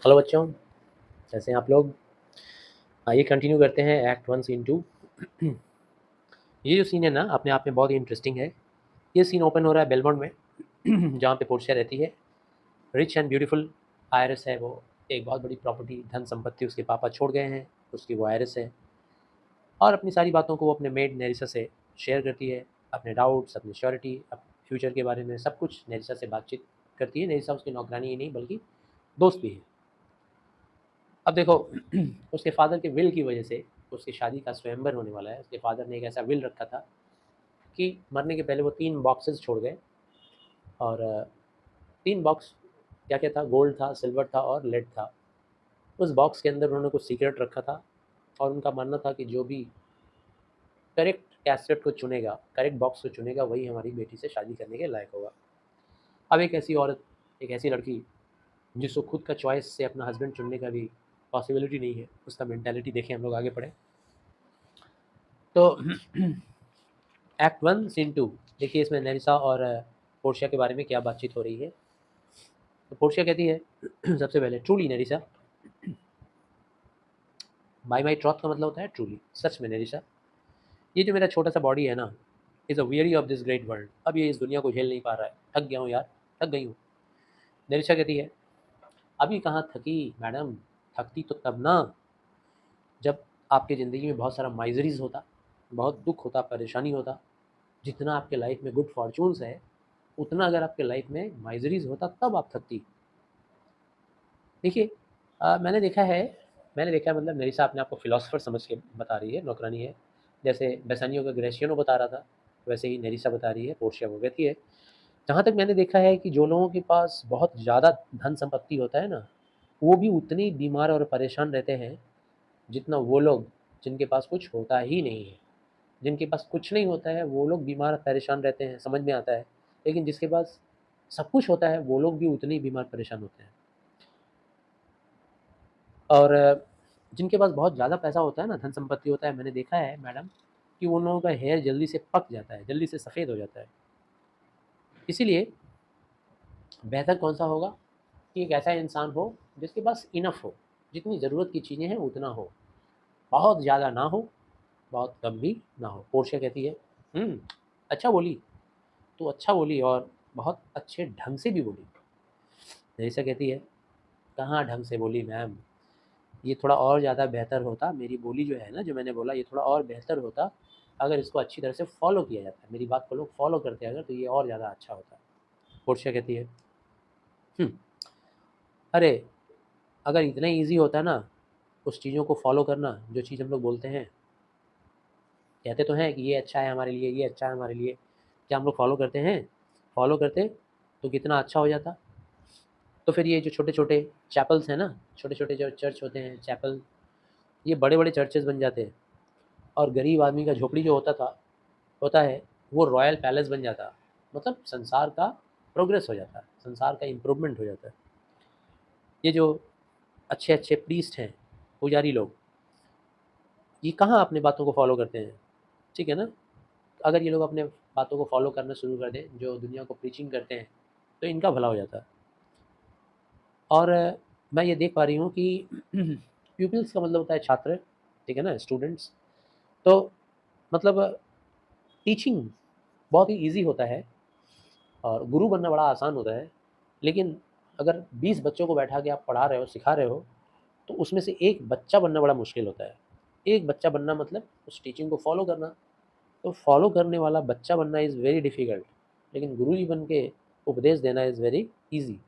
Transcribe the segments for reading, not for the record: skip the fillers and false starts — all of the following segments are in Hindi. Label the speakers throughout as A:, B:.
A: हेलो बच्चों, कैसे हैं आप लोग। आइए कंटिन्यू करते हैं एक्ट 1 सीन 2। ये जो सीन है ना अपने आप में बहुत ही इंटरेस्टिंग है। ये सीन ओपन हो रहा है बेलमोंड में जहाँ पे पोर्शिया रहती है। रिच एंड ब्यूटीफुल आयरिस है वो, एक बहुत बड़ी प्रॉपर्टी धन संपत्ति उसके पापा छोड़ गए हैं, उसकी वो आयरिस है। और अपनी सारी बातों को वो अपने मेड नेरिसा से शेयर करती है, अपने डाउट्स, अपनी श्योरिटी, फ्यूचर के बारे में सब कुछ नेरिसा से बातचीत करती है। नेरिसा उसकी नौकरानी ही नहीं बल्कि दोस्त भी है। अब देखो उसके फादर के विल की वजह से उसकी शादी का स्वयंवर होने वाला है। उसके फादर ने एक ऐसा विल रखा था कि मरने के पहले वो 3 बॉक्सेस छोड़ गए। और 3 बॉक्स क्या क्या था, गोल्ड था, सिल्वर था और लेड था। उस बॉक्स के अंदर उन्होंने कुछ सीक्रेट रखा था और उनका मानना था कि जो भी करेक्ट कैसेट को चुनेगा, करेक्ट बॉक्स को चुनेगा, वही हमारी बेटी से शादी करने के लायक होगा। अब एक ऐसी औरत, एक ऐसी लड़की जिसको खुद का चॉइस से अपना हस्बैंड चुनने का भी पॉसिबिलिटी नहीं है, उसका मेंटालिटी देखें। हम लोग आगे पढ़ें तो एक्ट 1 सीन 2 देखिए, इसमें नेरिसा और पोर्शिया के बारे में क्या बातचीत हो रही है। तो पोर्शिया कहती है सबसे पहले, ट्रूली नेरिसा, बाय माई ट्रॉथ का मतलब होता है ट्रूली, सच में नेरिसा, ये जो मेरा छोटा सा बॉडी है ना, is a weary of this great world. अब ये इस दुनिया को झेल नहीं पा रहा है, थक गया हूँ यार, थक गई हूँ। नेरिसा कहती है, अभी कहाँ थकी मैडम, थकती तो तब ना जब आपकी ज़िंदगी में बहुत सारा माइजरीज होता, बहुत दुख होता, परेशानी होता। जितना आपके लाइफ में गुड फॉर्चून्स है, उतना अगर आपके लाइफ में माइजरीज होता तब आप थकती। देखिए मैंने देखा है, मतलब नेरिसा अपने आप को फिलोसफर समझ के बता रही है, नौकरानी है। जैसे बेसानियो का ग्रेशियनो बता रहा था, वैसे ही नेरिसा बता रही है, पोर्शिया वो कहती है। जहाँ तक मैंने देखा है कि जो लोगों के पास बहुत ज़्यादा धन संपत्ति होता है ना, वो भी उतने ही बीमार और परेशान रहते हैं जितना वो लोग जिनके पास कुछ होता ही नहीं है। जिनके पास कुछ नहीं होता है वो लोग बीमार परेशान रहते हैं, समझ में आता है। लेकिन जिसके पास सब कुछ होता है वो लोग भी उतने ही बीमार परेशान होते हैं। और जिनके पास बहुत ज़्यादा पैसा होता है ना, धन संपत्ति होता है, मैंने देखा है मैडम कि उन लोगों का हेयर जल्दी से पक जाता है, जल्दी से सफ़ेद हो जाता है। इसीलिए बेहतर कौन सा होगा कि एक ऐसा इंसान हो जिसके पास इनफ हो, जितनी ज़रूरत की चीज़ें हैं उतना हो, बहुत ज़्यादा ना हो, बहुत कम भी ना हो। पोर्शिया कहती है, अच्छा बोली, तो अच्छा बोली और बहुत अच्छे ढंग से भी बोली। जैसा कहती है, कहाँ ढंग से बोली मैम, ये थोड़ा और ज़्यादा बेहतर होता, मेरी बोली जो है ना, जो मैंने बोला, ये थोड़ा और बेहतर होता अगर इसको अच्छी तरह से फॉलो किया जाता, मेरी बात को लोग फॉलो करते अगर, तो ये और ज़्यादा अच्छा होता। पोर्शिया कहती है, अरे अगर इतना ईजी होता ना उस चीज़ों को फॉलो करना, जो चीज़ हम लोग बोलते हैं, कहते तो हैं कि ये अच्छा है हमारे लिए, ये अच्छा है हमारे लिए, क्या हम लोग फॉलो करते हैं? फॉलो करते तो कितना अच्छा हो जाता। तो फिर ये जो छोटे छोटे चैपल्स हैं ना, छोटे छोटे जो चर्च होते हैं, चैपल, ये बड़े बड़े चर्चेज बन जाते हैं। और गरीब आदमी का झोपड़ी जो होता है, वो रॉयल पैलेस बन जाता। मतलब संसार का प्रोग्रेस हो जाता है, संसार का इम्प्रूवमेंट हो जाता है। ये जो अच्छे अच्छे प्रीस्ट हैं, पुजारी लोग, ये कहाँ अपने बातों को फॉलो करते हैं? ठीक है ना। अगर ये लोग अपने बातों को फॉलो करना शुरू कर दें, जो दुनिया को प्रीचिंग करते हैं, तो इनका भला हो जाता है। और मैं ये देख पा रही हूँ कि प्यूपिल्स का मतलब होता है छात्र, ठीक है ना, स्टूडेंट्स। तो मतलब टीचिंग बहुत ही ईजी होता है और गुरु बनना बड़ा आसान होता है। लेकिन अगर 20 बच्चों को बैठा के आप पढ़ा रहे हो, सिखा रहे हो, तो उसमें से एक बच्चा बनना बड़ा मुश्किल होता है। एक बच्चा बनना मतलब उस टीचिंग को फॉलो करना। तो फॉलो करने वाला बच्चा बनना इज़ वेरी डिफ़िकल्ट, लेकिन गुरुजी बन के उपदेश देना इज़ वेरी ईज़ी।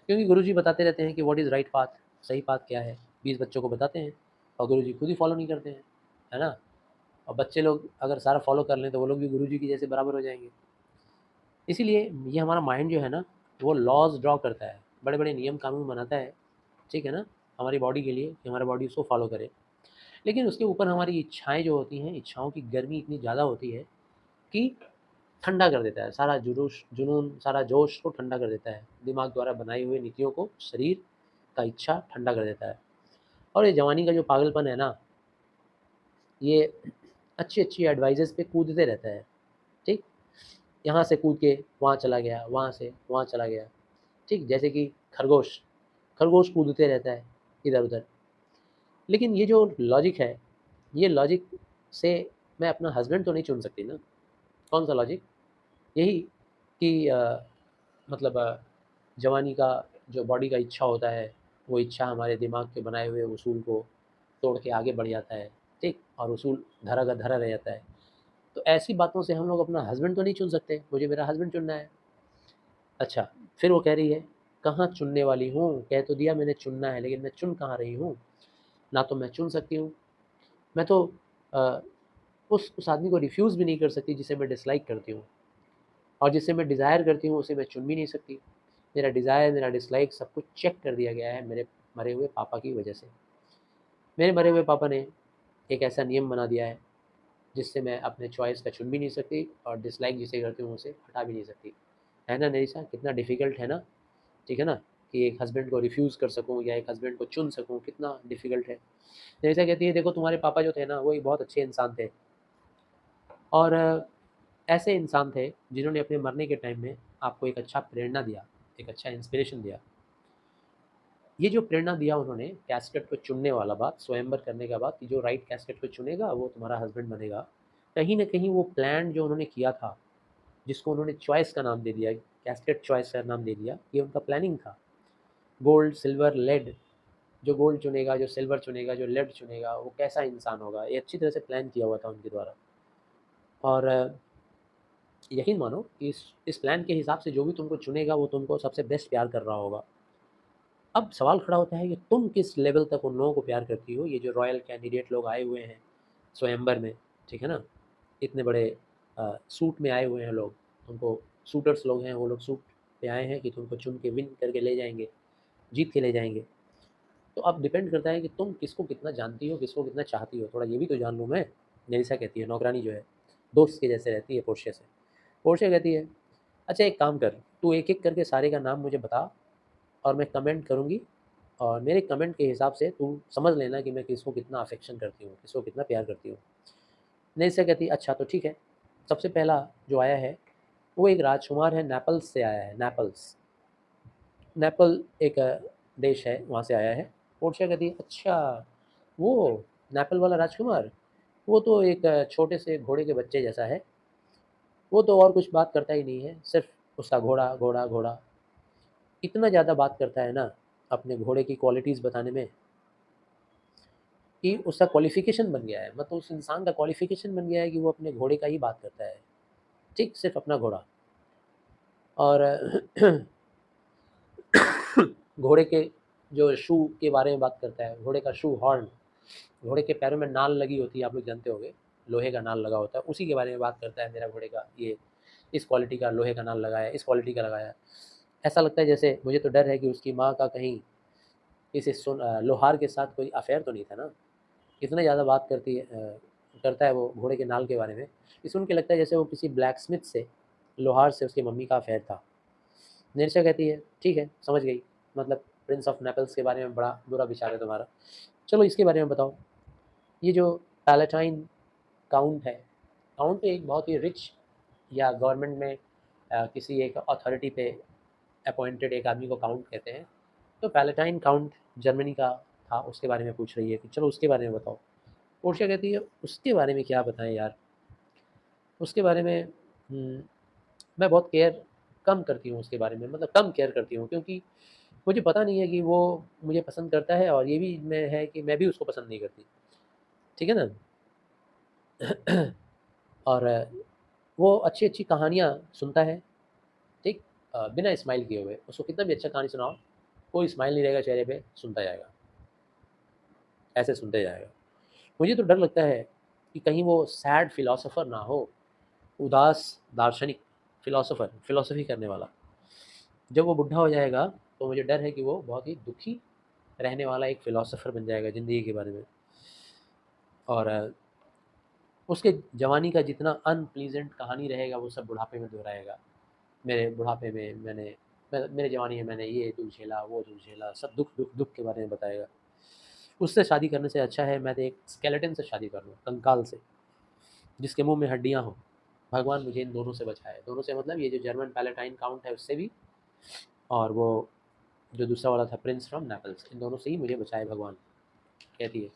A: क्योंकि गुरुजी बताते रहते हैं कि व्हाट इज़ राइट पाथ, सही पाथ क्या है, 20 बच्चों को बताते हैं और गुरुजी खुद ही फॉलो नहीं करते हैं, है ना? और बच्चे लोग अगर सारा फॉलो कर लें तो वो लोग भी गुरुजी की जैसे बराबर हो जाएंगे। इसीलिए ये हमारा माइंड जो है ना, वो लॉज ड्रॉ करता है, बड़े बड़े नियम कानून बनाता है, ठीक है ना, हमारी बॉडी के लिए कि हमारा बॉडी उसको फॉलो करे। लेकिन उसके ऊपर हमारी इच्छाएं जो होती हैं, इच्छाओं की गर्मी इतनी ज़्यादा होती है कि ठंडा कर देता है, सारा जुनूश जुनून, सारा जोश को ठंडा कर देता है। दिमाग द्वारा बनाई हुई नीतियों को शरीर का इच्छा ठंडा कर देता है। और ये जवानी का जो पागलपन है ना, ये अच्छी अच्छी एडवाइजेस पे कूदते रहता है, ठीक। यहाँ से कूद के वहाँ चला गया, वहाँ से वहाँ चला गया, ठीक। जैसे कि खरगोश खरगोश कूदते रहता है इधर उधर। लेकिन ये जो लॉजिक है, ये लॉजिक से मैं अपना हस्बैंड तो नहीं चुन सकती ना। कौन सा लॉजिक? यही कि मतलब जवानी का जो बॉडी का इच्छा होता है, वो इच्छा हमारे दिमाग के बनाए हुए उसूल को तोड़ के आगे बढ़ जाता है, ठीक? और उसूल धरा का धरा रह जाता है। तो ऐसी बातों से हम लोग अपना हस्बैंड तो नहीं चुन सकते, मुझे मेरा हस्बैंड चुनना है। अच्छा, फिर वो कह रही है, कहाँ चुनने वाली हूँ? कह तो दिया मैंने चुनना है, लेकिन मैं चुन कहाँ रही हूँ? ना तो मैं चुन सकती हूँ, मैं तो अ, उस आदमी को रिफ्यूज़ भी नहीं कर सकती जिसे मैं डिसलाइक करती हूँ, और जिसे मैं डिज़ायर करती हूँ उसे मैं चुन भी नहीं सकती। मेरा डिज़ायर, मेरा डिसलाइक सब कुछ चेक कर दिया गया है मेरे मरे हुए पापा की वजह से। मेरे मरे हुए पापा ने एक ऐसा नियम बना दिया है जिससे मैं अपने चॉइस का चुन भी नहीं सकती, और डिसलाइक जिसे करती हूँ उसे हटा भी नहीं सकती। है ना निरिशा? कितना डिफ़िकल्ट है ना? ठीक है ना? कि एक हस्बैंड को रिफ्यूज़ कर सकूँ या एक हस्बैंड को चुन सकूँ, कितना डिफ़िकल्ट है। निरिशा कहती है, देखो तुम्हारे पापा जो थे ना, वो एक बहुत अच्छे इंसान थे, और ऐसे इंसान थे जिन्होंने अपने मरने के टाइम में आपको एक अच्छा प्रेरणा दिया, एक अच्छा इंस्पिरेशन दिया। ये जो प्रेरणा दिया उन्होंने कैस्केट को चुनने वाला बात, स्वयंवर करने का बात, कि जो राइट कैस्केट को चुनेगा वो तुम्हारा हस्बैंड बनेगा। कहीं न कहीं वो प्लान जो उन्होंने किया था, जिसको उन्होंने चॉइस का नाम दे दिया, कैस्केट चॉइस का नाम दे दिया, ये उनका प्लानिंग था। गोल्ड, सिल्वर, लेड, जो गोल्ड चुनेगा, जो सिल्वर चुनेगा, जो लेड चुनेगा, वो कैसा इंसान होगा, ये अच्छी तरह से प्लान किया हुआ था उनके द्वारा। और यकीन मानो कि इस प्लान के हिसाब से जो भी तुमको चुनेगा वो तुमको सबसे बेस्ट प्यार कर रहा होगा। अब सवाल खड़ा होता है कि तुम किस लेवल तक उन लोगों को प्यार करती हो? ये जो रॉयल कैंडिडेट लोग आए हुए हैं स्वयंवर में, ठीक है ना? इतने बड़े सूट में आए हुए हैं लोग, तुमको सूटर्स लोग हैं, वो लोग सूट पे आए हैं कि तुमको चुन के विन करके ले जाएँगे, जीत के ले जाएँगे। तो अब डिपेंड करता है कि तुम किसको कितना जानती हो, किसको कितना चाहती हो, थोड़ा ये भी तो जान लूँ मैं। मेलिसा कहती है, नौकरानी जो है, दोस्त के जैसे रहती है पोर्शिया से। पोर्शिया कहती है, अच्छा एक काम कर, तू एक-एक करके सारे का नाम मुझे बता, और मैं कमेंट करूँगी, और मेरे कमेंट के हिसाब से तू समझ लेना कि मैं किसको कितना अफ़ेक्शन करती हूँ, किसको कितना प्यार करती हूँ। नेल्सा कहती है, अच्छा तो ठीक है। सबसे पहला जो आया है, वो एक राजकुमार है, नेपल्स से आया है, नेपल्स। नेपल एक देश है, वहाँ से आया है। पोर्शिया कहती है, अच्छा, वो नेपल वाला राजकुमार, वो तो एक छोटे से घोड़े के बच्चे जैसा है। वो तो और कुछ बात करता ही नहीं है, सिर्फ़ उसका घोड़ा, घोड़ा, घोड़ा। इतना ज़्यादा बात करता है ना अपने घोड़े की क्वालिटीज़ बताने में, कि उसका क्वालिफ़िकेशन बन गया है, मतलब उस इंसान का क्वालिफ़िकेशन बन गया है कि वो अपने घोड़े का ही बात करता है, ठीक? सिर्फ़ अपना घोड़ा। और घोड़े के जो शू के बारे में बात करता है, घोड़े का शू, हॉर्न, घोड़े के पैरों में नाल लगी होती है, आप लोग जानते होंगे, लोहे का नाल लगा होता है, उसी के बारे में बात करता है, मेरा घोड़े का ये इस क्वालिटी का लोहे का नाल लगाया है, इस क्वालिटी का लगाया है। ऐसा लगता है जैसे मुझे तो डर है कि उसकी माँ का कहीं किसी लोहार के साथ कोई अफ़ेयर तो नहीं था ना? इतना ज़्यादा बात करता है वो घोड़े के नाल के बारे में, कि सुन के लगता है जैसे वो किसी ब्लैकस्मिथ से, लोहार से उसकी मम्मी का अफ़ेयर था। निरशा कहती है, ठीक है, समझ गई, मतलब प्रिंस ऑफ नेपल्स के बारे में बड़ा बुरा विचार है तुम्हारा। चलो इसके बारे में बताओ, ये जो पैलेटाइन काउंट है, काउंट एक बहुत ही रिच, या गवर्नमेंट में किसी एक अथॉरिटी पे अपॉइंटेड एक आदमी को काउंट कहते हैं। तो पैलेटाइन काउंट जर्मनी का था, उसके बारे में पूछ रही है कि चलो उसके बारे में बताओ। पोर्शिया कहती है, उसके बारे में क्या बताएँ यार? उसके बारे में मैं बहुत केयर कम करती हूँ उसके बारे में, मतलब कम केयर करती हूँ, क्योंकि मुझे पता नहीं है कि वो मुझे पसंद करता है, और ये भी मैं है कि मैं भी उसको पसंद नहीं करती, ठीक है ना? और वो अच्छी-अच्छी कहानियाँ सुनता है, ठीक? बिना स्माइल किए हुए, उसको कितना भी अच्छा कहानी सुनाओ, कोई स्माइल नहीं रहेगा चेहरे पे, सुनता जाएगा, ऐसे सुनते जाएगा। मुझे तो डर लगता है कि कहीं वो सैड फिलॉसफर ना हो, उदास दार्शनिक फिलॉसफर, फिलॉसफी करने वाला। जब वो बुढ़ा हो जाएगा, तो मुझे डर है कि वो बहुत ही दुखी रहने वाला एक फिलॉसफर बन जाएगा ज़िंदगी के बारे में, और उसके जवानी का जितना अनप्लीज़ेंट कहानी रहेगा वो सब बुढ़ापे में दोहराएगा। मेरे बुढ़ापे में मेरे जवानी में मैंने ये दुःख झेला, वो दुःख झेला, सब दुःख के बारे में बताएगा। उससे शादी करने से अच्छा है मैं तो एक स्केलेटन से शादी कर लूँ, कंकाल से, जिसके मुँह में हड्डियाँ हों। भगवान मुझे इन दोनों से बचाए, दोनों से मतलब ये जो जर्मन पैलेटाइन काउंट है उससे भी, और वो जो दूसरा वाला था प्रिंस फ्रॉम नेपल्स, इन दोनों से ही मुझे बचाए भगवान, कहती है।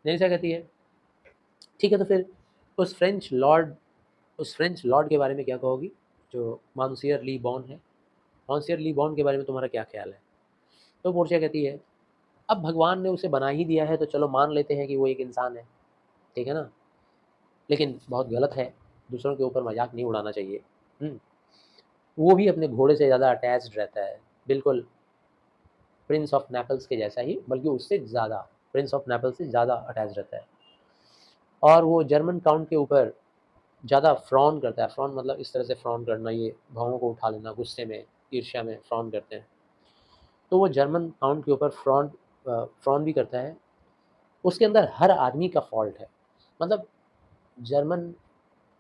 A: नेरिसा कहती है ठीक है, तो फिर उस फ्रेंच लॉर्ड के बारे में क्या कहोगी जो मॉन्सियर ली बॉन है? मॉन्सियर ली बॉन के बारे में तुम्हारा क्या ख्याल है? तो पोर्शिया कहती है अब भगवान ने उसे बना ही दिया है तो चलो मान लेते हैं कि वो एक इंसान है, ठीक है ना, लेकिन बहुत गलत है, दूसरों के ऊपर मजाक नहीं उड़ाना चाहिए। वो भी अपने घोड़े से ज़्यादा अटैच्ड रहता है, बिल्कुल प्रिंस ऑफ नेपल्स के जैसा ही, बल्कि उससे ज़्यादा, प्रिंस ऑफ नेपल्स से ज़्यादा अटैच रहता है। और वो जर्मन काउंट के ऊपर ज़्यादा फ्रॉन करता है। फ्रॉन मतलब इस तरह से फ्रॉन करना, ये भावों को उठा लेना, गुस्से में, ईर्ष्या में फ्रॉन करते हैं। तो वो जर्मन काउंट के ऊपर फ्रॉन भी करता है। उसके अंदर हर आदमी का फॉल्ट है। मतलब जर्मन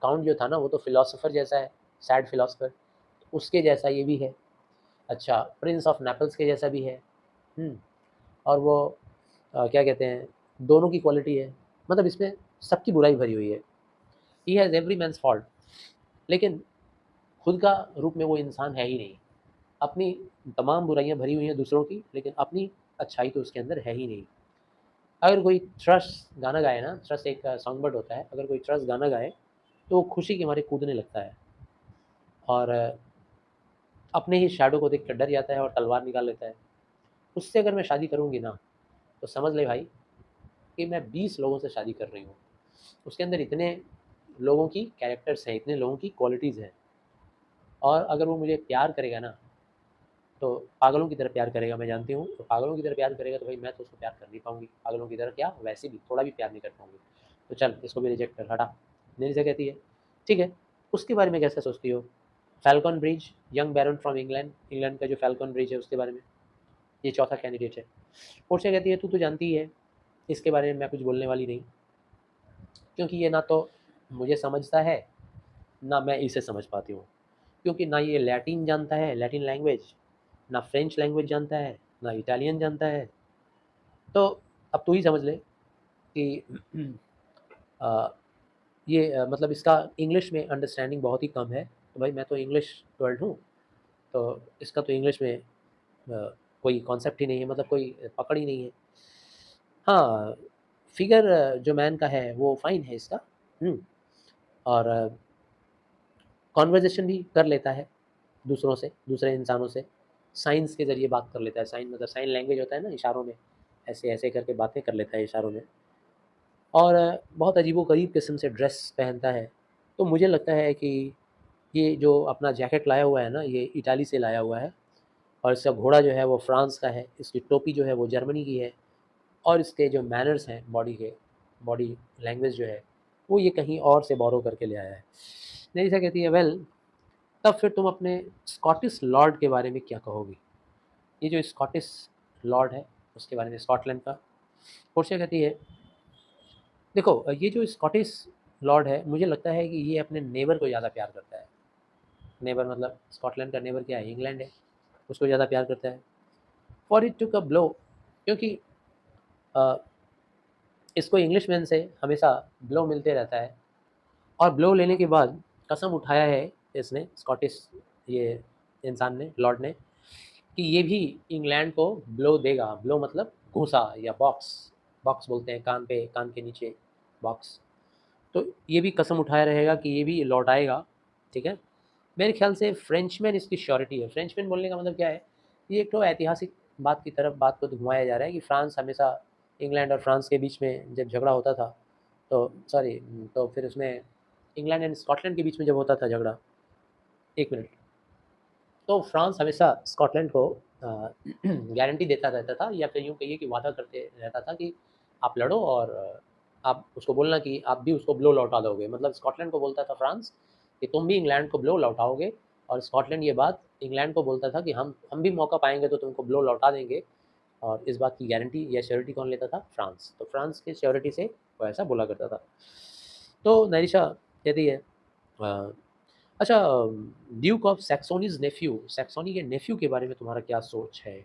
A: काउंट जो था ना, वो तो फिलोसोफर जैसा है, सैड फिलोसोफर, उसके जैसा ये भी है। अच्छा, प्रिंस ऑफ नेपल्स के जैसा भी है। और वो क्या कहते हैं, दोनों की क्वालिटी है। मतलब इसमें सबकी बुराई भरी हुई है। He has every man's fault, लेकिन खुद का रूप में वो इंसान है ही नहीं। अपनी तमाम बुराइयां भरी हुई हैं दूसरों की, लेकिन अपनी अच्छाई तो उसके अंदर है ही नहीं। अगर कोई ट्रस्ट गाना गाए ना, ट्रस्ट एक सॉन्ग बर्ड होता है, अगर कोई ट्रस्ट गाना गाए तो वो खुशी के मारे कूदने लगता है और अपने ही शैडो को देख कर डर जाता है और तलवार निकाल लेता है। उससे अगर मैं शादी करूँगी ना, तो समझ ले भाई कि मैं 20 लोगों से शादी कर रही हूँ। उसके अंदर इतने लोगों की कैरेक्टर्स हैं, इतने लोगों की क्वालिटीज़ हैं, और अगर वो मुझे प्यार करेगा ना, तो पागलों की तरह प्यार करेगा, मैं जानती हूँ। तो पागलों की तरह प्यार करेगा तो भाई मैं तो उसको प्यार कर नहीं पाऊँगी। पागलों की तरह क्या, वैसे भी थोड़ा भी प्यार नहीं कर पाऊँगी। तो चल इसको भी रिजेक्ट कर, हटा। मेरी से कहती है ठीक है, उसके बारे में कैसे सोचती हो? Falconbridge, young baron from England, England का जो फैल्कन ब्रिज है उसके बारे में, ये चौथा कैंडिडेट है। पोर्शिया कहती है तू तो जानती है इसके बारे में मैं कुछ बोलने वाली नहीं, क्योंकि ये ना तो मुझे समझता है, ना मैं इसे समझ पाती हूँ। क्योंकि ना ये लैटिन जानता है, लैटिन लैंग्वेज, ना फ्रेंच लैंग्वेज जानता है, ना इटालियन जानता है। तो अब तू ही समझ ले कि अ, ये मतलब इसका इंग्लिश में अंडरस्टैंडिंग बहुत ही कम है। तो भाई मैं तो इंग्लिश वर्ल्ड हूँ, तो इसका तो इंग्लिश में कोई कॉन्सेप्ट ही नहीं है, मतलब कोई पकड़ ही नहीं है। हाँ, फिगर जो मैन का है वो फाइन है इसका। और कॉन्वर्जेशन भी कर लेता है दूसरों से, दूसरे इंसानों से, साइंस के ज़रिए बात कर लेता है। साइन मतलब साइन लैंग्वेज होता है ना, इशारों में, ऐसे ऐसे करके बातें कर लेता है इशारों में। और बहुत अजीबो-गरीब किस्म से ड्रेस पहनता है। तो मुझे लगता है कि ये जो अपना जैकेट लाया हुआ है ना, ये इटाली से लाया हुआ है, और इसका घोड़ा जो है वो फ्रांस का है, इसकी टोपी जो है वो जर्मनी की है, और इसके जो मैनर्स हैं बॉडी के, बॉडी लैंग्वेज जो है, वो ये कहीं और से बोरो करके ले आया है। नेलिसा कहती है वेल, तब फिर तुम अपने स्कॉटिश लॉर्ड के बारे में क्या कहोगी? ये जो स्कॉटिश लॉर्ड है उसके बारे में, स्कॉटलैंड का। पोर्शिया कहती है देखो, ये जो स्कॉटिश लॉर्ड है, मुझे लगता है कि ये अपने नेबर को ज़्यादा प्यार करता है। नेबर मतलब स्कॉटलैंड का नेबर क्या है, इंग्लैंड है, उसको ज़्यादा प्यार करता है। For it took a blow, क्योंकि अ, इसको इंग्लिशमैन से हमेशा ब्लो मिलते रहता है, और ब्लो लेने के बाद कसम उठाया है इसने, स्कॉटिश ये इंसान ने, लॉर्ड ने, कि ये भी इंग्लैंड को ब्लो देगा। ब्लो मतलब घूंसा या बॉक्स, बॉक्स बोलते हैं कान पे, कान के नीचे बॉक्स। तो ये भी कसम उठाया रहेगा कि ये भी लौटाएगा, ठीक है। मेरे ख्याल से फ्रेंचमैन इसकी श्योरिटी है। फ्रेंचमैन बोलने का मतलब क्या है, ये एक तो ऐतिहासिक बात की तरफ बात को घुमाया जा रहा है कि फ्रांस हमेशा, इंग्लैंड और फ्रांस के बीच में जब झगड़ा होता था, तो सॉरी, तो फिर उसमें इंग्लैंड एंड स्कॉटलैंड के बीच में जब होता था झगड़ा, एक मिनट, तो फ्रांस हमेशा स्कॉटलैंड को गारंटी देता रहता था, या फिर यूँ कहिए कि वादा करते रहता था कि आप लड़ो और आप उसको बोलना कि आप भी उसको ब्लो लौटा दोगे। मतलब स्कॉटलैंड को बोलता था फ्रांस कि तुम भी इंग्लैंड को ब्लो लौटाओगे, और स्कॉटलैंड ये बात इंग्लैंड को बोलता था कि हम भी मौका पाएंगे तो तुमको ब्लो लौटा देंगे। और इस बात की गारंटी या श्योरिटी कौन लेता था? फ्रांस। तो फ्रांस के श्योरिटी से वो ऐसा बोला करता था। तो नैरिशा कहती है अ, अच्छा, ड्यूक ऑफ सैक्सोनीज नेफ्यू, सैक्सोनी के नेफ्यू के बारे में तुम्हारा क्या सोच है?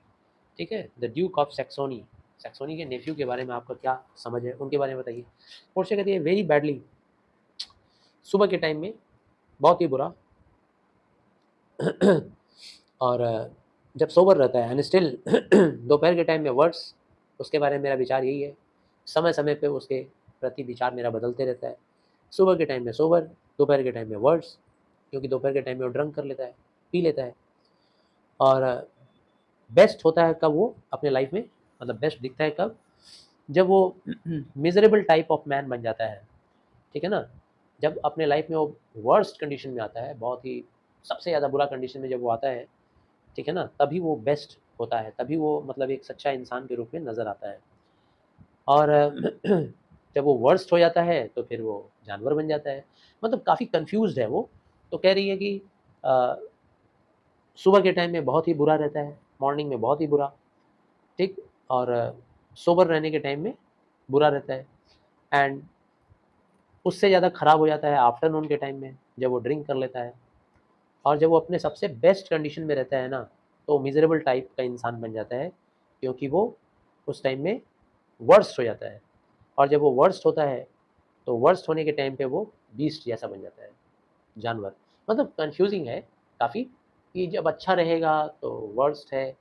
A: ठीक है, the Duke of Saxony, Saxony के नेफ्यू के बारे में आपका क्या समझ है, उनके बारे में बताइए। पोर्शिया कहती है वेरी बैडली, सुबह के टाइम में बहुत ही बुरा। और जब सोबर रहता है एंड स्टिल दोपहर के टाइम में वर्ड्स, उसके बारे में मेरा विचार यही है, समय समय पे उसके प्रति विचार मेरा बदलते रहता है। सुबह के टाइम में सोबर, दोपहर के टाइम में वर्ड्स, क्योंकि दोपहर के टाइम में वो ड्रंक कर लेता है, पी लेता है। और बेस्ट होता है कब वो अपने लाइफ में, मतलब बेस्ट दिखता है कब, जब वो मिजरेबल टाइप ऑफ मैन बन जाता है, ठीक है ना। जब अपने लाइफ में वो वर्स्ट कंडीशन में आता है, बहुत ही सबसे ज़्यादा बुरा कंडीशन में जब वो आता है, ठीक है ना, तभी वो बेस्ट होता है, तभी वो मतलब एक सच्चा इंसान के रूप में नज़र आता है। और जब वो वर्स्ट हो जाता है तो फिर वो जानवर बन जाता है। मतलब काफ़ी कन्फ्यूज़्ड है वो। तो कह रही है कि अ, सुबह के टाइम में बहुत ही बुरा रहता है, मॉर्निंग में बहुत ही बुरा, ठीक? और सोबर रहने के टाइम में बुरा रहता है, एंड उससे ज़्यादा ख़राब हो जाता है आफ्टरनून के टाइम में, जब वो ड्रिंक कर लेता है। और जब वो अपने सबसे बेस्ट कंडीशन में रहता है ना, तो मिज़रेबल टाइप का इंसान बन जाता है, क्योंकि वो उस टाइम में वर्स्ट हो जाता है। और जब वो वर्स्ट होता है, तो वर्स्ट होने के टाइम पे वो बीस्ट जैसा बन जाता है, जानवर। मतलब कन्फ्यूज़िंग है काफ़ी, कि जब अच्छा रहेगा तो वर्स्ट है,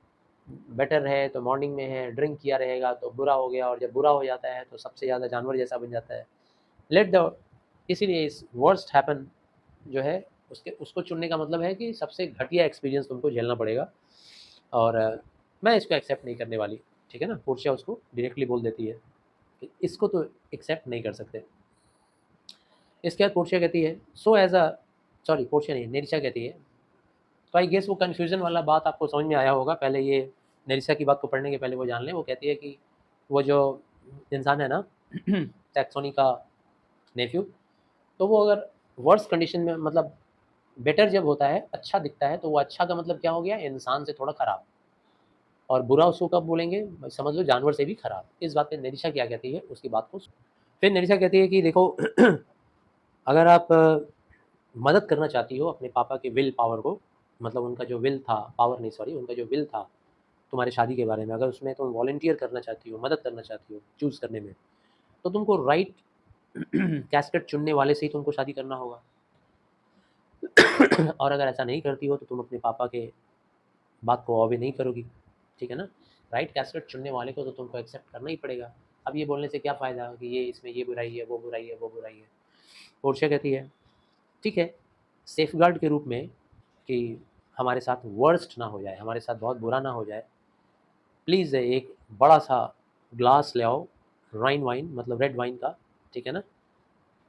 A: बेटर है तो मॉर्निंग में है, ड्रिंक किया रहेगा तो बुरा हो गया, और जब बुरा हो जाता है तो सबसे ज़्यादा जानवर जैसा बन जाता है। लेट द इसीलिए इस वर्स्ट हैपन जो है, उसके उसको चुनने का मतलब है कि सबसे घटिया एक्सपीरियंस तुमको झेलना पड़ेगा। और मैं इसको एक्सेप्ट नहीं करने वाली, ठीक है ना। पोर्शिया उसको डायरेक्टली बोल देती है कि इसको तो एक्सेप्ट नहीं कर सकते। इसके बाद पोर्शिया कहती है, so as a, sorry Portia नहीं, नेरिशा कहती है। तो आई गेस वो कन्फ्यूजन वाला बात आपको समझ में आया होगा। पहले ये नेरिशा की बात को पढ़ने के पहले वो जान लें। वो कहती है कि वो जो इंसान है ना सैक्सोनी का नेफ्यू, तो वो अगर वर्स्ट कंडीशन में, मतलब बेटर जब होता है, अच्छा दिखता है, तो वो अच्छा का मतलब क्या हो गया, इंसान से थोड़ा खराब। और बुरा उसको कब बोलेंगे, समझ लो जानवर से भी खराब। इस बात पे निरिशा क्या कहती है, उसकी बात को फिर निरिशा कहती है कि देखो अगर आप मदद करना चाहती हो अपने पापा के विल पावर को, मतलब उनका जो विल था, पावर नहीं सॉरी, उनका जो विल था तुम्हारे शादी के बारे में, अगर उसमें तुम वॉलंटियर करना चाहती हो, मदद करना चाहती हो चूज़ करने में, तो तुमको राइट कैस्केट चुनने वाले से ही तुमको शादी करना होगा। और अगर ऐसा नहीं करती हो तो तुम अपने पापा के बात को ऑबे नहीं करोगी, ठीक है ना। राइट कैस्केट चुनने वाले को तो तुमको एक्सेप्ट करना ही पड़ेगा। अब ये बोलने से क्या फ़ायदा कि ये इसमें ये बुराई है, वो बुराई है, वो बुराई है। पोर्शिया कहती है ठीक है, सेफगार्ड के रूप में, कि हमारे साथ वर्स्ट ना हो जाए, हमारे साथ बहुत बुरा ना हो जाए, प्लीज़ एक बड़ा सा ग्लास ले आओ, राइन वाइन मतलब रेड वाइन का, ठीक है ना।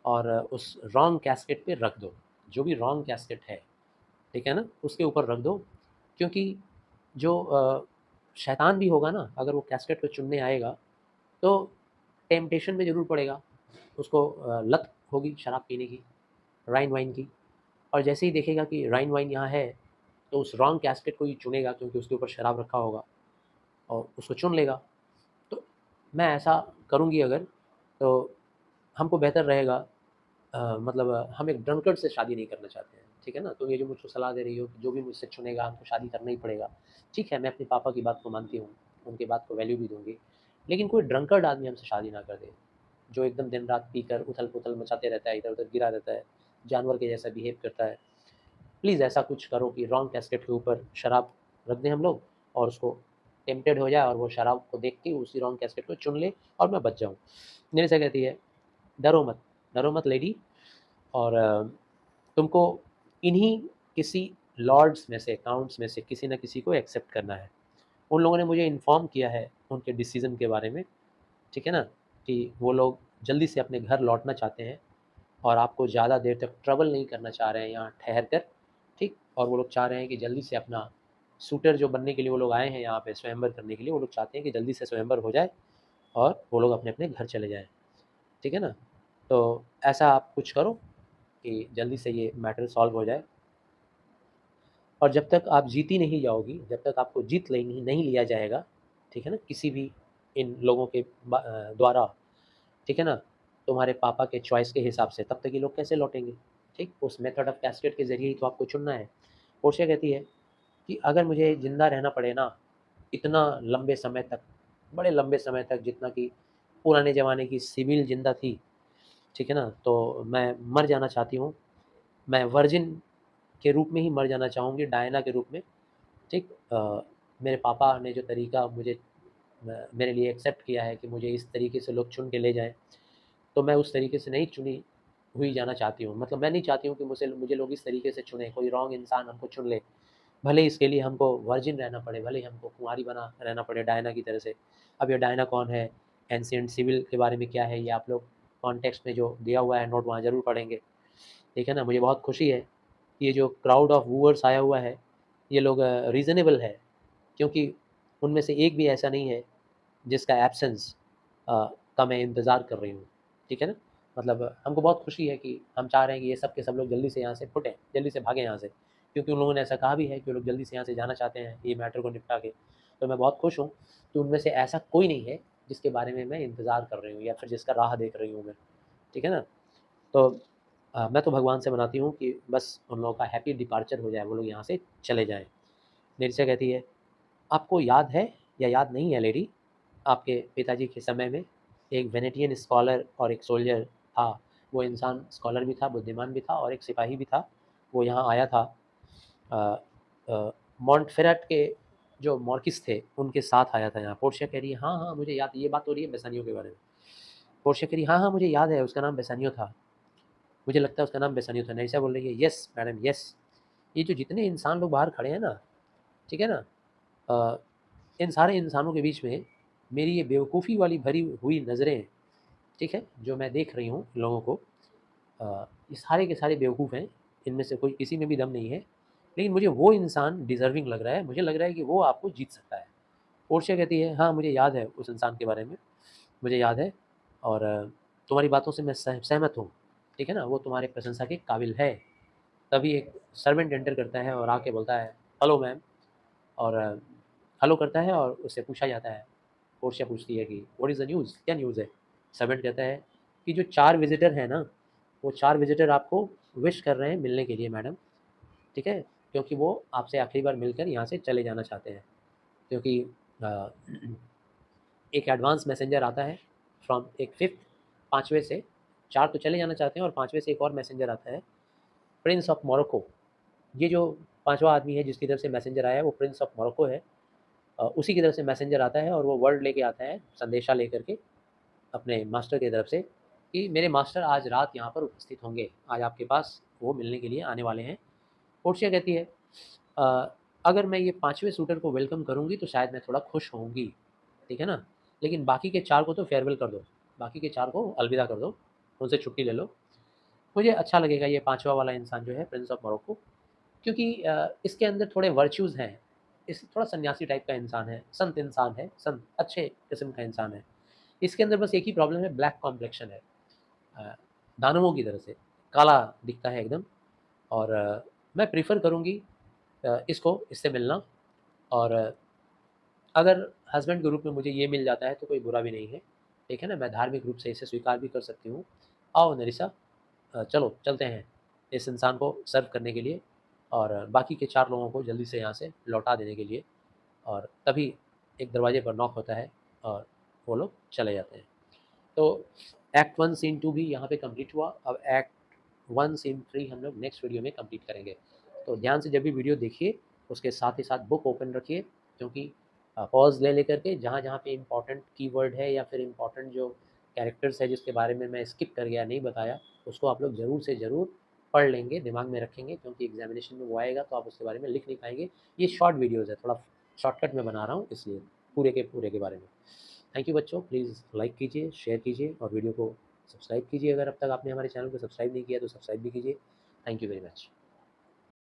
A: और उस रॉन्ग कैस्केट पे रख दो, जो भी रॉन्ग कैस्केट है, ठीक है ना, उसके ऊपर रख दो। क्योंकि जो शैतान भी होगा ना, अगर वो कैस्केट को चुनने आएगा, तो टेम्पटेशन में ज़रूर पड़ेगा। उसको लत होगी शराब पीने की, राइन वाइन की। और जैसे ही देखेगा कि राइन वाइन यहाँ है, तो उस रॉन्ग कैस्केट को ही चुनेगा, क्योंकि उसके ऊपर शराब रखा होगा, और उसको चुन लेगा। तो मैं ऐसा करूँगी अगर, तो हमको बेहतर रहेगा। मतलब हम एक ड्रंकर्ड से शादी नहीं करना चाहते हैं, ठीक है ना। तो ये जो मुझको सलाह दे रही हो कि जो भी मुझसे चुनेगा हमको शादी करना ही पड़ेगा, ठीक है, मैं अपने पापा की बात को मानती हूँ, उनकी बात को वैल्यू भी दूँगी। लेकिन कोई ड्रंकर्ड आदमी हमसे शादी ना कर दे, जो एकदम दिन रात पीकर उथल-पुथल मचाते रहता है, इधर-उधर गिरा रहता है, जानवर के जैसा बिहेव करता है। प्लीज़ ऐसा कुछ करो कि रॉन्ग कैस्केट के ऊपर शराब रख दें हम लोग, और उसको टेम्प्टेड हो जाए और वो शराब को देख के उसी रॉन्ग कैस्केट को चुन ले, और मैं बच जाऊँ। मेरे से कहती है, डरो मत लेडी, और तुमको इन्हीं किसी लॉर्ड्स में से, काउंट्स में से किसी न किसी को एक्सेप्ट करना है। उन लोगों ने मुझे इन्फॉर्म किया है उनके डिसीज़न के बारे में, ठीक है ना, कि वो लोग जल्दी से अपने घर लौटना चाहते हैं, और आपको ज़्यादा देर तक ट्रैवल नहीं करना चाह रहे हैं यहाँ ठहर कर, ठीक। और वो लोग चाह रहे हैं कि जल्दी से अपना शूटर जो बनने के लिए वो लोग आए हैं यहाँ पे स्वयंवर करने के लिए, वो लोग चाहते हैं कि जल्दी से स्वयंवर हो जाए और वो लोग अपने-अपने घर चले जाएँ, ठीक है ना। तो ऐसा आप कुछ करो कि जल्दी से ये मैटर सॉल्व हो जाए। और जब तक आप जीती नहीं जाओगी, जब तक आपको जीत नहीं नहीं लिया जाएगा, ठीक है ना, किसी भी इन लोगों के द्वारा, ठीक है ना, तुम्हारे पापा के चॉइस के हिसाब से, तब तक ये लोग कैसे लौटेंगे, ठीक? उस मेथड ऑफ कैस्केड के ज़रिए ही तो आपको चुनना है। पोर्शिया कहती है कि अगर मुझे ज़िंदा रहना पड़े ना, इतना लंबे समय तक, बड़े लंबे समय तक, जितना कि पुराने ज़माने की सिबिल ज़िंदा थी, ठीक है ना, तो मैं मर जाना चाहती हूँ। मैं वर्जिन के रूप में ही मर जाना चाहूँगी, डायना के रूप में, ठीक। मेरे पापा ने जो तरीका मुझे मेरे लिए एक्सेप्ट किया है कि मुझे इस तरीके से लोग चुन के ले जाएँ, तो मैं उस तरीके से नहीं चुनी हुई जाना चाहती हूँ। मतलब मैं नहीं चाहती हूँ कि मुझे लोग इस तरीके से चुनें, कोई रॉन्ग इंसान हमको चुन ले। भले ही इसके लिए हमको वर्जिन रहना पड़े, भले ही हमको कुँवारी बना रहना पड़े डायना की तरह से। अब ये डायना कौन है, एंशिएंट सिविल के बारे में क्या है, ये आप लोग कॉन्टेक्स्ट में जो दिया हुआ है नोट वहाँ ज़रूर पढ़ेंगे। ठीक है ना? मुझे बहुत खुशी है कि ये जो क्राउड ऑफ वूअर्स आया हुआ है, ये लोग रीज़नेबल है, क्योंकि उनमें से एक भी ऐसा नहीं है जिसका एब्सेंस का मैं इंतज़ार कर रही हूँ। ठीक है ना? मतलब हमको बहुत खुशी है कि हम चाह रहे हैं कि ये सब के सब लोग जल्दी से यहाँ से फुटें, जल्दी से भागें यहाँ से, क्योंकि उन लोगों ने ऐसा कहा भी है कि वो लोग जल्दी से यहाँ से जाना चाहते हैं ये मैटर को निपटा के। तो मैं बहुत खुश हूँ कि उनमें से ऐसा कोई नहीं है जिसके बारे में मैं इंतज़ार कर रही हूँ या फिर जिसका राह देख रही हूँ मैं। ठीक है ना? तो मैं तो भगवान से मनाती हूँ कि बस उन लोगों का हैप्पी डिपार्चर हो जाए, वो लोग यहाँ से चले जाएँ। निरजा कहती है, आपको याद है या याद नहीं है लेडी, आपके पिताजी के समय में एक वेनेटियन स्कॉलर और एक सोल्जर था। वो इंसान स्कॉलर भी था, बुद्धिमान भी था और एक सिपाही भी था। वो यहाँ आया था अ मॉन्टफेरट के जो मॉर्किस थे, उनके साथ आया था यहाँ। पोर्शिया कह रही है, हाँ, हाँ, मुझे याद, ये बात हो रही है बेसानियो के बारे में। पोर्शिया कह रही है, हाँ, हाँ, मुझे याद है, उसका नाम बेसानियो था। मुझे लगता है उसका नाम बेसानियो था। नैसा बोल रही है, यस मैडम, यस। ये जो जितने इंसान लोग बाहर खड़े हैं ना, ठीक है ना, अ, इन सारे इंसानों के बीच में मेरी ये बेवकूफ़ी वाली भरी हुई नज़रें, ठीक है, जो मैं देख रही हूँ लोगों को, ये सारे के सारे बेवकूफ़ हैं, इनमें से कोई किसी में भी दम नहीं है। लेकिन मुझे वो इंसान डिज़र्विंग लग रहा है, मुझे लग रहा है कि वो आपको जीत सकता है। पोर्शिया कहती है, हाँ, मुझे याद है उस इंसान के बारे में, मुझे याद है और तुम्हारी बातों से मैं सहमत हूँ, ठीक है ना, वो तुम्हारे प्रशंसा के काबिल है। तभी एक सर्वेंट एंटर करता है और आके बोलता है, हेलो मैम, और हेलो करता है और उससे पूछा जाता है, पोर्शिया पूछती है कि व्हाट इज़ द न्यूज़, क्या न्यूज़ है? सर्वेंट कहता है कि जो 4 विज़िटर हैं ना, वो 4 विज़िटर आपको विश कर रहे हैं मिलने के लिए मैडम, ठीक है? क्योंकि वो आपसे आखिरी बार मिलकर यहाँ से चले जाना चाहते हैं। क्योंकि अ, एक एडवांस मैसेंजर आता है फ्रॉम एक 5th 5वें से, 4 तो चले जाना चाहते हैं और 5वें से एक और मैसेंजर आता है, प्रिंस ऑफ मोरक्को। ये जो 5वां आदमी है जिसकी तरफ से मैसेंजर आया है वो प्रिंस ऑफ मोरक्को है। उसी की तरफ से मैसेंजर आता है और वो वर्ड लेके आता है, संदेशा लेकर के अपने मास्टर की तरफ से कि मेरे मास्टर आज रात यहाँ पर उपस्थित होंगे, आज आपके पास वो मिलने के लिए आने वाले हैं। पोर्शिया कहती है, अगर मैं ये 5वें शूटर को वेलकम करूँगी तो शायद मैं थोड़ा खुश होऊँगी, ठीक है ना? लेकिन बाकी के 4 को तो फेयरवेल कर दो, बाकी के 4 को अलविदा कर दो, उनसे छुट्टी ले लो। मुझे अच्छा लगेगा ये 5वां वाला इंसान जो है प्रिंस ऑफ मोरक्को, क्योंकि इसके अंदर थोड़े वर्च्यूज़ हैं। इस थोड़ा सन्यासी टाइप का इंसान है, संत इंसान है, संत अच्छे किस्म का इंसान है। इसके अंदर बस एक ही प्रॉब्लम है, ब्लैक कॉम्प्लेक्शन है। अ, दानवों की तरह से, काला दिखता है एकदम, और मैं प्रेफ़र करूँगी इसको, इससे मिलना, और अगर हस्बैंड के रूप में मुझे ये मिल जाता है तो कोई बुरा भी नहीं है, ठीक है ना? मैं धार्मिक रूप से इसे स्वीकार भी कर सकती हूँ। आओ नरिसा, चलो चलते हैं इस इंसान को सर्व करने के लिए और बाकी के 4 लोगों को जल्दी से यहाँ से लौटा देने के लिए। और तभी एक दरवाजे पर नॉक होता है और वो लोग चले जाते हैं। तो एक्ट 1 सीन 2 भी यहाँ पे कंप्लीट हुआ। अब एक्ट 1 सीन 3 हम लोग नेक्स्ट वीडियो में कंप्लीट करेंगे। तो ध्यान से जब भी वीडियो देखिए, उसके साथ ही साथ बुक ओपन रखिए, क्योंकि पॉज़ ले लेकर के जहाँ-जहाँ पे इम्पोर्टेंट कीवर्ड है या फिर इम्पोर्टेंट जो कैरेक्टर्स है जिसके बारे में मैं स्किप कर गया, नहीं बताया, उसको आप लोग ज़रूर से ज़रूर पढ़ लेंगे, दिमाग में रखेंगे, क्योंकि एग्ज़ामिनेशन में वो आएगा तो आप उसके बारे में लिख नहीं पाएँगे। ये शॉर्ट वीडियोज़ है, थोड़ा शॉर्टकट में बना रहा हूँ इसलिए, पूरे के बारे में। थैंक यू बच्चों, प्लीज़ लाइक कीजिए, शेयर कीजिए और वीडियो को सब्सक्राइब कीजिए। अगर अब तक आपने हमारे चैनल को सब्सक्राइब नहीं किया तो सब्सक्राइब भी कीजिए। Thank you very much.